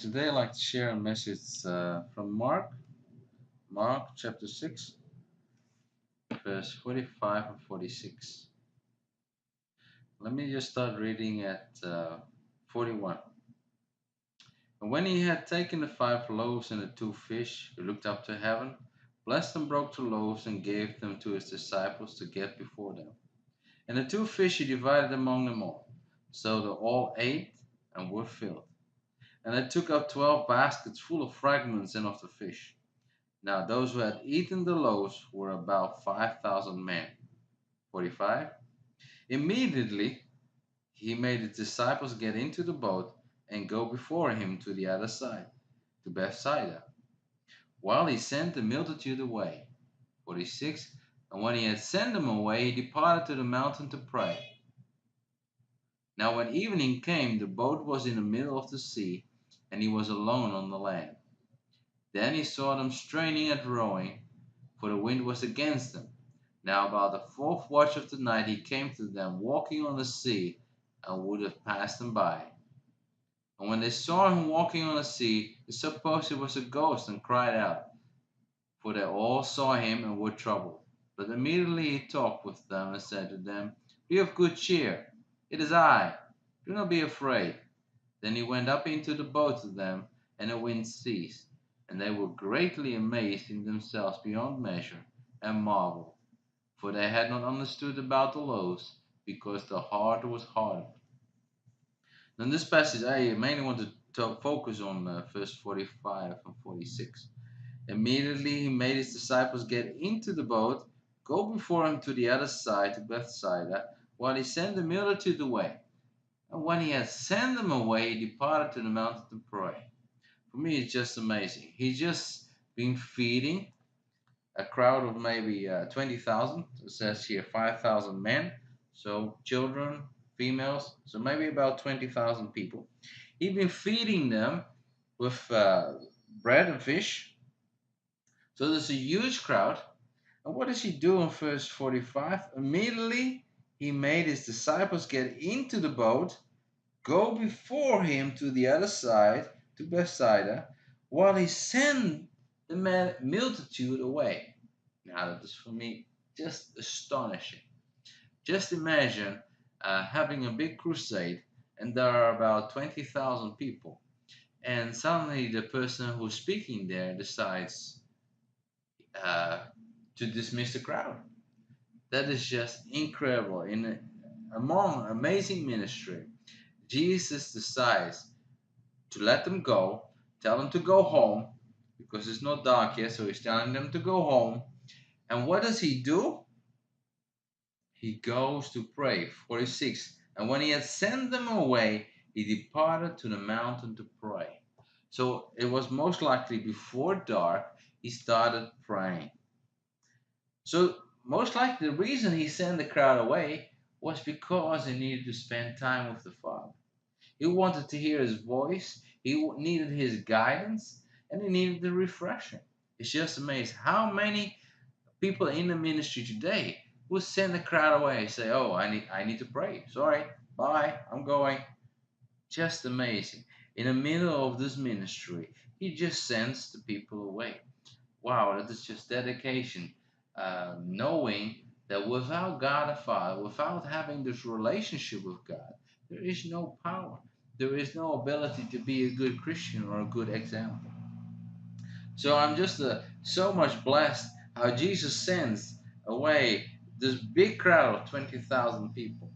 Today I'd like to share a message from Mark chapter 6, verse 45 and 46. Let me just start reading at 41. And when he had taken the 5 loaves and the 2 fish, he looked up to heaven, blessed and broke the loaves, and gave them to his disciples to get before them. And the 2 fish he divided among them all, so they all ate and were filled. And they took up 12 baskets full of fragments and of the fish. Now those who had eaten the loaves were about 5,000 men. 45. Immediately he made his disciples get into the boat and go before him to the other side, to Bethsaida, while he sent the multitude away. 46. And when he had sent them away, he departed to the mountain to pray. Now when evening came, the boat was in the middle of the sea, and he was alone on the land. Then he saw them straining at rowing, for the wind was against them. Now about the 4th watch of the night he came to them, walking on the sea, and would have passed them by. And when they saw him walking on the sea, they supposed it was a ghost, and cried out, for they all saw him and were troubled. But immediately he talked with them, and said to them, Be of good cheer, it is I, do not be afraid. Then he went up into the boat to them, and the wind ceased. And they were greatly amazed in themselves beyond measure, and marveled, for they had not understood about the loaves, because the heart was hardened. Now, in this passage, I mainly want to focus on verse 45 and 46. Immediately he made his disciples get into the boat, go before him to the other side, to Bethsaida, while he sent the multitude away. And when he had sent them away, he departed to the mountain to pray. For me, it's just amazing. He's just been feeding a crowd of maybe 20,000. It says here 5,000 men, so children, females, so maybe about 20,000 people. He's been feeding them with bread and fish. So there's a huge crowd. And what does he do in verse 45? Immediately he made his disciples get into the boat, go before him to the other side, to Bethsaida, while he sent the multitude away. Now that is for me just astonishing. Just imagine having a big crusade, and there are about 20,000 people, and suddenly the person who's speaking there decides uh, to dismiss the crowd. That is just incredible. Among amazing ministry, Jesus decides to let them go, tell them to go home, because it's not dark yet, so he's telling them to go home. And what does he do? He goes to pray. 46. And when he had sent them away, he departed to the mountain to pray. So it was most likely before dark he started praying. So most likely the reason he sent the crowd away was because he needed to spend time with the Father. He wanted to hear his voice, he needed his guidance, and he needed the refreshing. It's just amazing how many people in the ministry today will send the crowd away, say, "Oh, I need to pray. Sorry, bye, I'm going." Just amazing. In the middle of this ministry, he just sends the people away. Wow, that is just dedication. Knowing that without God the Father, without having this relationship with God, there is no power. There is no ability to be a good Christian or a good example. So I'm just so much blessed how Jesus sends away this big crowd of 20,000 people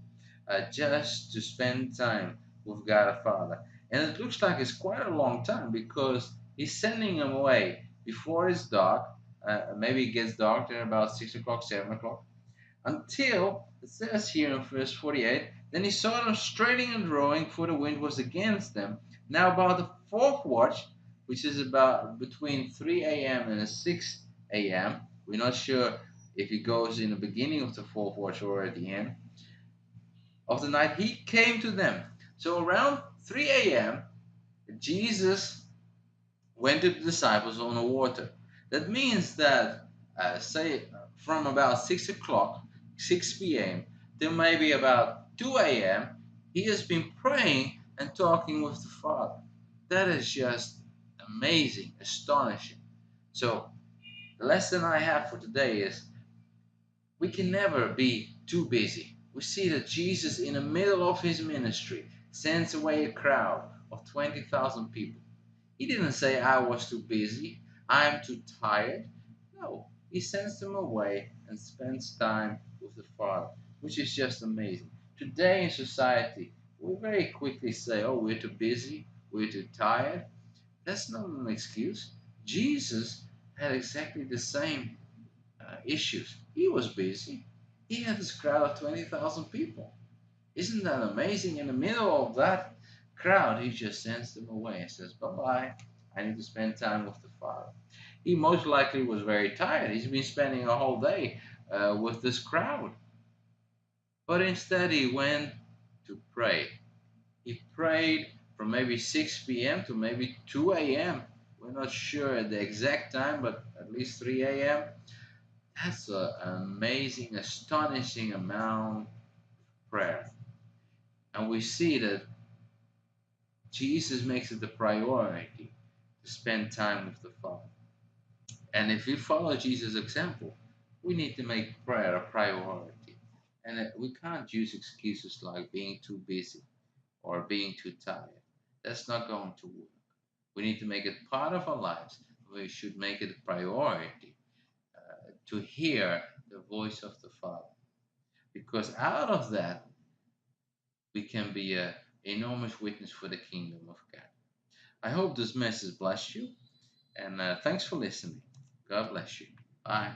just to spend time with God the Father. And it looks like it's quite a long time because he's sending them away before it's dark. Maybe it gets dark there about 6 o'clock, 7 o'clock. Until, it says here in verse 48, then he saw them straining and rowing, for the wind was against them. Now about the 4th watch, which is about between 3 a.m. and 6 a.m., we're not sure if it goes in the beginning of the 4th watch or at the end of the night, he came to them. So around 3 a.m., Jesus went to the disciples on the water. That means that, say, from about 6 o'clock, 6 p.m., till maybe about 2 a.m., he has been praying and talking with the Father. That is just amazing, astonishing. So, the lesson I have for today is we can never be too busy. We see that Jesus, in the middle of his ministry, sends away a crowd of 20,000 people. He didn't say, I was too busy, I'm too tired. No, he sends them away and spends time with the Father, which is just amazing. Today in society, we very quickly say, oh, we're too busy, we're too tired. That's not an excuse. Jesus had exactly the same issues. He was busy. He had this crowd of 20,000 people. Isn't that amazing? In the middle of that crowd, he just sends them away and says, bye bye. I need to spend time with the Father. He most likely was very tired. He's been spending a whole day with this crowd. But instead, he went to pray. He prayed from maybe 6 p.m. to maybe 2 a.m. We're not sure the exact time, but at least 3 a.m. That's an amazing, astonishing amount of prayer. And we see that Jesus makes it a priority to spend time with the Father. And if we follow Jesus' example, we need to make prayer a priority. And we can't use excuses like being too busy or being too tired. That's not going to work. We need to make it part of our lives. We should make it a priority to hear the voice of the Father. Because out of that, we can be an enormous witness for the kingdom of God. I hope this message blessed you, and thanks for listening. God bless you. Bye.